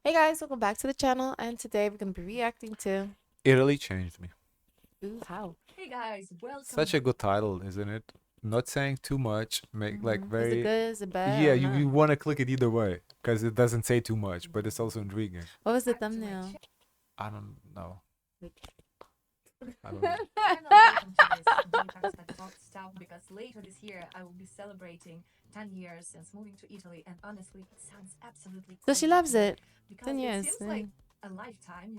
Hey guys, welcome back to the channel, and today we're gonna be reacting to Italy changed me. Ooh, how? Hey guys, welcome. Such a good title, isn't it? Not saying too much, make like Is it very good? Is it bad? yeah. Or You not? want to click it either way because it doesn't say too much, but it's also intriguing. What was the thumbnail? I don't know. Like, I don't know. Welcome to this deep expert talk stuff because later this year I will be celebrating 10 years since moving to Italy, and honestly, it sounds absolutely so she crazy loves to me it. because 10 it years. seems like a lifetime,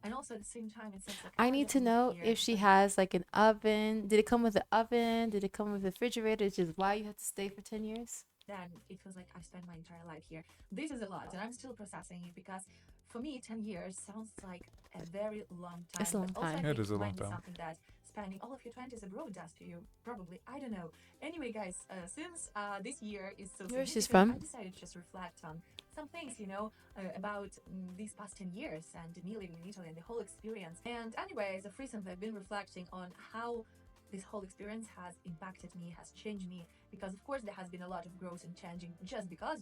and also at the same time it seems like I need to know if she has like an oven. Did it come with an oven? Did it come with a refrigerator? Which is why you had to stay for 10 years? Then it feels like I've spent my entire life here. This is a lot, and I'm still processing it because for me, 10 years sounds like a very long time. It's a long but also, time. I It think is a it long might be time. something that spending all of your 20s abroad does to you. Probably, I don't know. Anyway, guys, since this year is so Where she's significant, from? I decided to just reflect on some things, about these past 10 years and me living in Italy and the whole experience. And anyways, of recently I've been reflecting on how this whole experience has impacted me, has changed me, because of course there has been a lot of growth and changing just because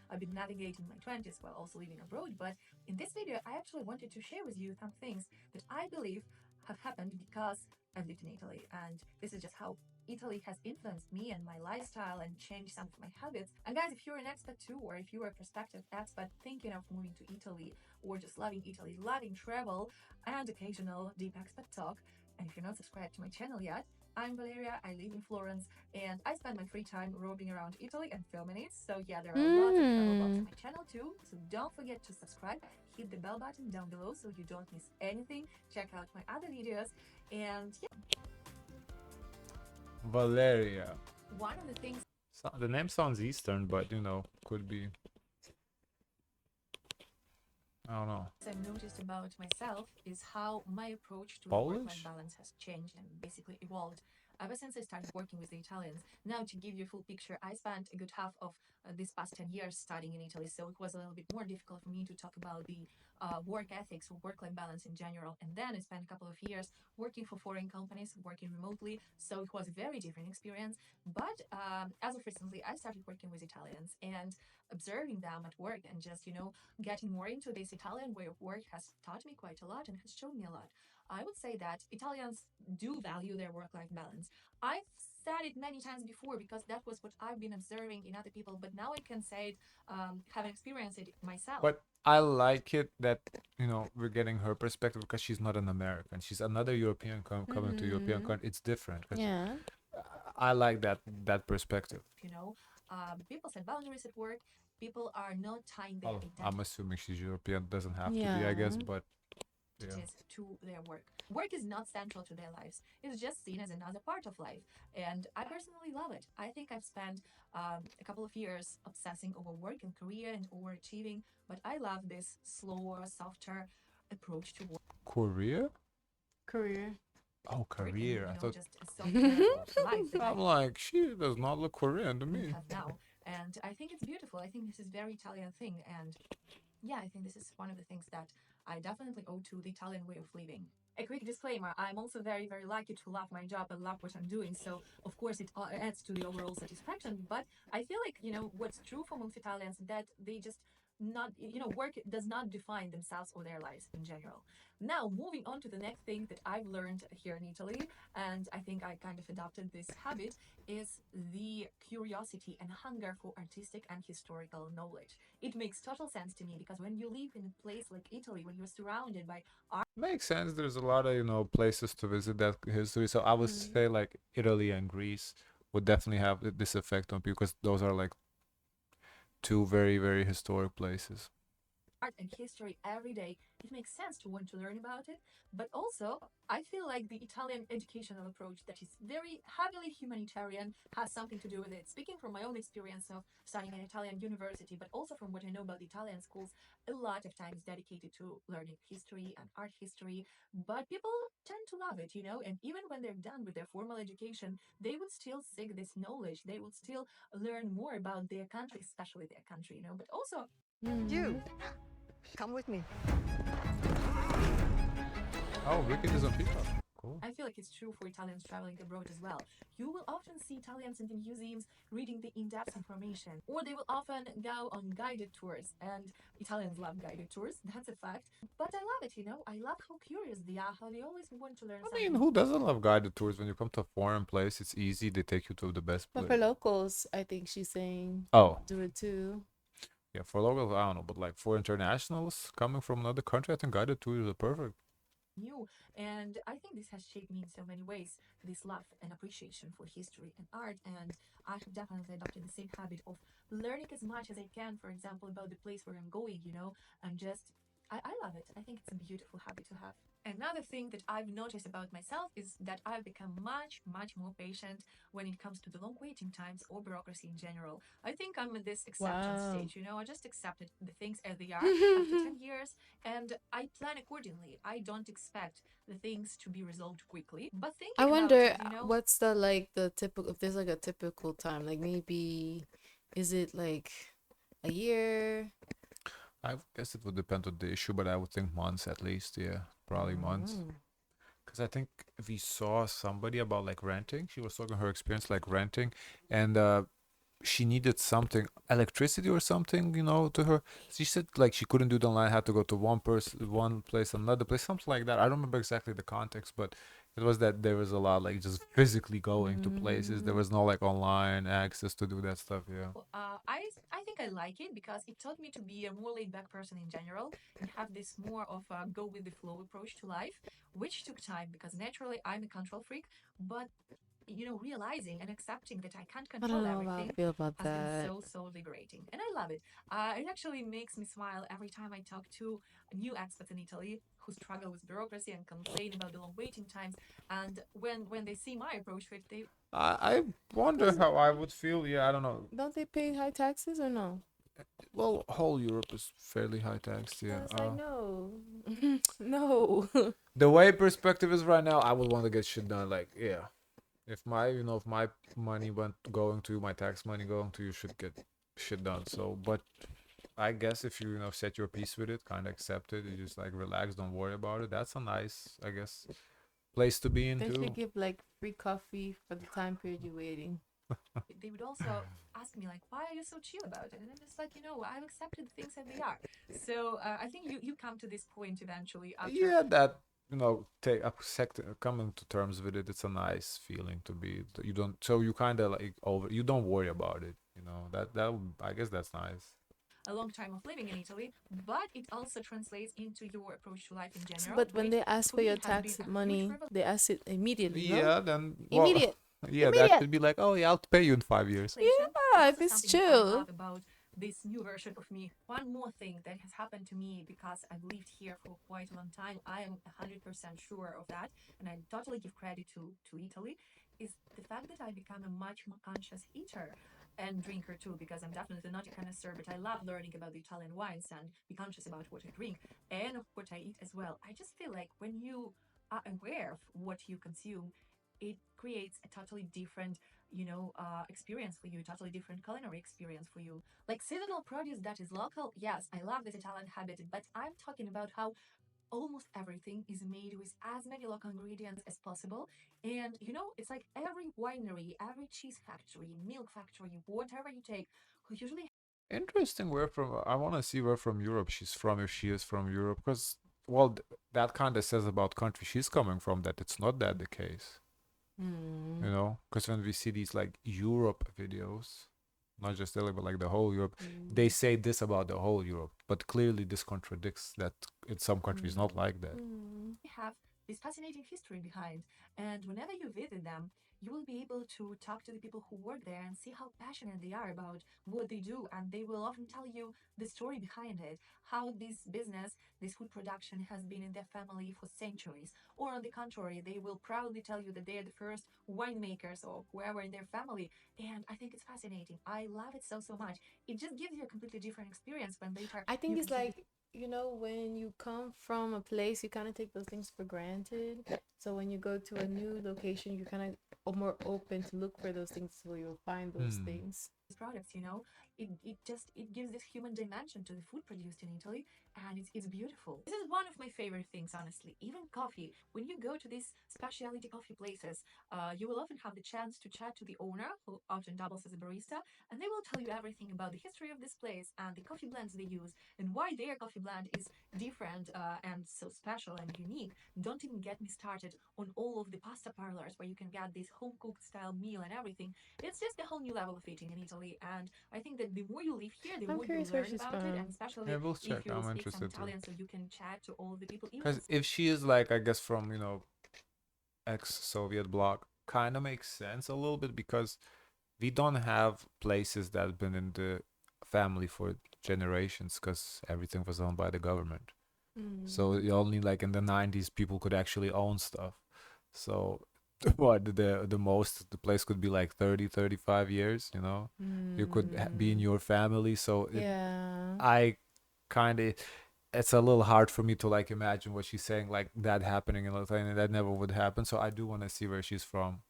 I've been navigating my 20s while also living abroad. But in this video I actually wanted to share with you some things that I believe have happened because I've lived in Italy, and this is just how Italy has influenced me and my lifestyle and changed some of my habits. And guys, if you're an expat too, or if you're a prospective expat thinking of moving to Italy, or just loving Italy, loving travel and occasional deep expat talk, and if you're not subscribed to my channel yet, I'm Valeria, I live in Florence, and I spend my free time roaming around Italy and filming it. So yeah, there are a lot of travel vlogs on my channel too, so don't forget to subscribe, hit the bell button down below so you don't miss anything, check out my other videos, and yeah. Valeria. One of the things The name sounds Eastern, but could be. I don't know. I've noticed about myself is how my approach to Polish? work-life balance has changed and basically evolved ever since I started working with the Italians. Now, to give you a full picture, I spent a good half of this past 10 years studying in Italy, so it was a little bit more difficult for me to talk about the work ethics or work-life balance in general. And then I spent a couple of years working for foreign companies, working remotely, so it was a very different experience. But as of recently, I started working with Italians and observing them at work and just, getting more into this Italian way of work has taught me quite a lot and has shown me a lot. I would say that Italians do value their work life balance. I've said it many times before because that was what I've been observing in other people, but now I can say it, having experienced it myself. But I like it that we're getting her perspective because she's not an American. She's another European coming to European country. It's different. Yeah. I like that perspective. People set boundaries at work. People are not tying their I'm assuming she's European. Doesn't have to be, I Yeah. guess, but yeah. To their work. Work is not central to their lives. It's just seen as another part of life. And I personally love it. I think I've spent a couple of years obsessing over work and career and overachieving, but I love this slower, softer approach to work. Korea? Career. Oh, career. I thought. Just a softer life that I'm like, she does not look Korean to I me. have now. And I think it's beautiful. I think this is very Italian thing. And yeah, I think this is one of the things that I definitely owe to the Italian way of living. A quick disclaimer, I'm also very, very lucky to love my job and love what I'm doing. So, of course, it adds to the overall satisfaction. But I feel like, what's true for most Italians that they just not, work does not define themselves or their lives in general. Now, moving on to the next thing that I've learned here in Italy, and I think I kind of adopted this habit, is the curiosity and hunger for artistic and historical knowledge. It makes total sense to me because when you live in a place like Italy, when you're surrounded by art, Makes sense. There's a lot of places to visit that history. So I would say like Italy and Greece would definitely have this effect on people because those are like two very, very historic places. art and history every day, it makes sense to want to learn about it. But also, I feel like the Italian educational approach that is very heavily humanitarian has something to do with it. Speaking from my own experience of studying in Italian university, but also from what I know about the Italian schools, a lot of time is dedicated to learning history and art history. But people tend to love it, and even when they're done with their formal education, they would still seek this knowledge. They would still learn more about their country, especially their country, but also You, come with me. Oh, Wicked is on Peacock. Cool. I feel like it's true for Italians traveling abroad as well. You will often see Italians in the museums reading the in-depth information, or they will often go on guided tours. And Italians love guided tours, that's a fact. But I love it, you know. I love how curious they are, how they always want to learn I something. mean, who doesn't love guided tours? When you come to a foreign place, it's easy. They take you to the best But place. for locals, I think she's saying Oh, do it too. yeah, for locals, I don't know, but like for internationals coming from another country, I think guided tours are perfect. New. And I think this has shaped me in so many ways, this love and appreciation for history and art. And I have definitely adopted the same habit of learning as much as I can, for example, about the place where I'm going, you know, and just, I love it. I think it's a beautiful habit to have. Another thing that I've noticed about myself is that I've become much more patient when it comes to the long waiting times or bureaucracy in general. I think I'm in this acceptance Wow. stage, you know, I just accepted the things as they are after 10 years and I plan accordingly. I don't expect the things to be resolved quickly, but I thinking about wonder it, you know, what's the like the typical, if there's like a typical time, like maybe is it like a year? I guess it would depend on the issue, but I would think months at least. Yeah, probably months. Mm. Because I think we saw somebody about like renting. She was talking her experience like renting, and she needed something, electricity or something, to her. She said like she couldn't do it online, had to go to one place, another place, something like that. I don't remember exactly the context, but it was that there was a lot like just physically going to places. There was no like online access to do that stuff. Yeah. I think I like it because it taught me to be a more laid back person in general and have this more of a go with the flow approach to life, which took time because naturally I'm a control freak, but you know, realizing and accepting that I can't I don't control know how I everything feel about has been that. so liberating, and I love it. It actually makes me smile every time I talk to new expats in Italy who struggle with bureaucracy and complain about the long waiting times. And when they see my approach to it, they I wonder 'Cause how I would feel. Yeah, I don't know. don't they pay high taxes or no? Well, whole Europe is fairly high taxed. I Yeah. was like, no, no. The way perspective is right now, I would want to get shit done. Like, yeah, if my money went going to you, my tax money going to you, should get shit done. So, but I guess if you set your peace with it, kind of accept it, you just like relax, don't worry about it. That's a nice, I guess, place to be in They too. should give like free coffee for the time period you're waiting. they would also ask me like, why are you so chill about it? And I'm just like, you know, I've accepted things as they are. So I think you come to this point eventually after. Yeah, that take accept coming to terms with it. It's a nice feeling to be. You don't, so you kind of like over. You don't worry about it. I guess that's nice. A long time of living in Italy, but it also translates into your approach to life in So, general, but when which they ask for for me your has been tax a huge money, revelation. they ask it immediately, no? Yeah, then well, Immediate. yeah, that Immediate. should be like, oh yeah, I'll pay you in 5 years. It's Yeah, if also it's something that I chill. love about this new version of me. One more thing that has happened to me because I've lived here for quite a long time, I am 100% sure of that, and I totally give credit to Italy, is the fact that I become a much more conscious eater and drinker too, because I'm definitely not a connoisseur, but I love learning about the Italian wines and be conscious about what I drink and of what I eat as well. I just feel like when you are aware of what you consume, it creates a totally different experience for you, totally different culinary experience for you. Like seasonal produce that is local, yes, I love this Italian habit, but I'm talking about how almost everything is made with as many local ingredients as possible. And you know, it's like every winery, every cheese factory, milk factory, whatever you take, who usually Interesting. Where from? I want to see where from Europe she's from, if she is from Europe, because well, that kind of says about country she's coming from that it's not that the case. Mm. Because when we see these like Europe videos, not just Italy but like the whole Europe, they say this about the whole Europe, but clearly this contradicts that in some countries not like that. have this fascinating history behind. And whenever you visit them, you will be able to talk to the people who work there and see how passionate they are about what they do. And they will often tell you the story behind it, how this business, this food production has been in their family for centuries. Or on the contrary, they will proudly tell you that they are the first winemakers or whoever in their family. And I think it's fascinating. I love it so much. It just gives you a completely different experience when later I think you it's like, when you come from a place, you kind of take those things for granted. So when you go to a new location, you're kind of more open to look for those things, so you'll find those things. products, you know, it gives this human dimension to the food produced in Italy, and it's beautiful. This is one of my favorite things, honestly. Even coffee. When you go to these specialty coffee places, you will often have the chance to chat to the owner, who often doubles as a barista, and they will tell you everything about the history of this place and the coffee blends they use and why their coffee blend is different and so special and unique. Don't even get me started on all of the pasta parlors where you can get this home cooked style meal and everything. It's just a whole new level of eating in Italy, and I think that the more you live here, the I'm more you curious where learn she's about it, and from. Yeah, especially we'll check. if you I'm speak some interested too. Italian, so you can chat to all the people, even in Because if she is like, I guess from, ex-Soviet bloc, kind of makes sense a little bit because we don't have places that have been in the family for generations because everything was owned by the government. So only like in the 90s people could actually own stuff. So what the most the place could be like 30-35 years, you could be in your family. So Yeah. I kind of it's a little hard for me to like imagine what she's saying like that happening in Lithuania. That never would happen. So I do want to see where she's from.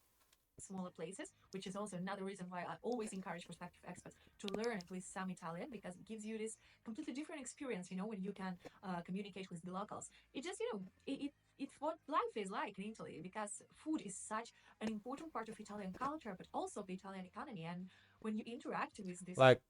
smaller places, which is also another reason why I always encourage prospective expats to learn at least some Italian, because it gives you this completely different experience, when you can communicate with the locals. It just, it's what life is like in Italy, because food is such an important part of Italian culture, but also the Italian economy. And when you interact with this, Like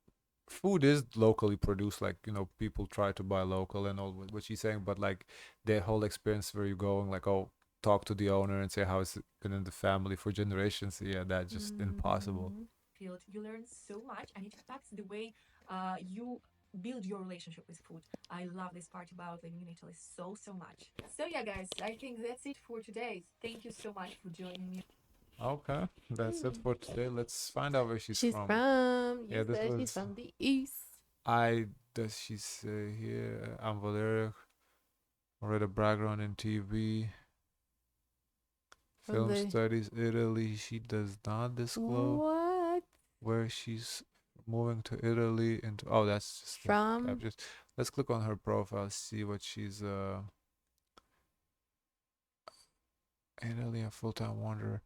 food is locally produced, like people try to buy local and all what she's saying, but like the whole experience where you're going like, oh, talk to the owner and say how it's been in the family for generations, yeah, that's just impossible. field, you learn so much, and it impacts the way you build your relationship with food. I love this part about living in Italy so much. So yeah, guys, I think that's it for today. Thank you so much for joining me. Okay, that's it for today. Let's find out where she's She's from. from. Yeah, You this said she's was from the east. I does she say here, I'm Valeria, read a background in TV, From film the studies, Italy. She does not disclose what? where she's moving to Italy into. Oh, that's just the From? captures. Let's click on her profile, see what she's Italy, a full-time wanderer.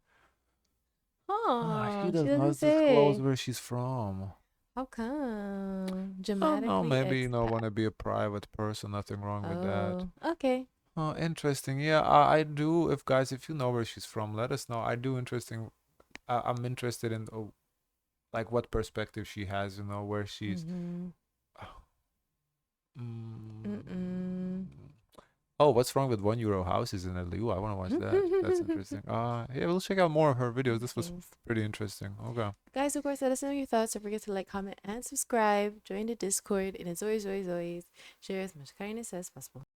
She Oh, she does doesn't not disclose say. where she's from. How come? Oh no, Dramatically maybe expat. want to be a private person. Nothing wrong with that. Oh, okay. Oh, interesting. Yeah, I do. If guys, if you know where she's from, let us know. I do interesting. I'm interested in like what perspective she has. Where she's. Mm-hmm. Mm. Mm-mm. Oh, what's wrong with €1 houses in Italy? Ooh, I want to watch that. That's interesting. Yeah, we'll check out more of her videos. This was Okay. pretty interesting. Okay. Guys, of course, let us know your thoughts. Don't forget to like, comment, and subscribe. Join the Discord. And as always, share as much kindness as possible.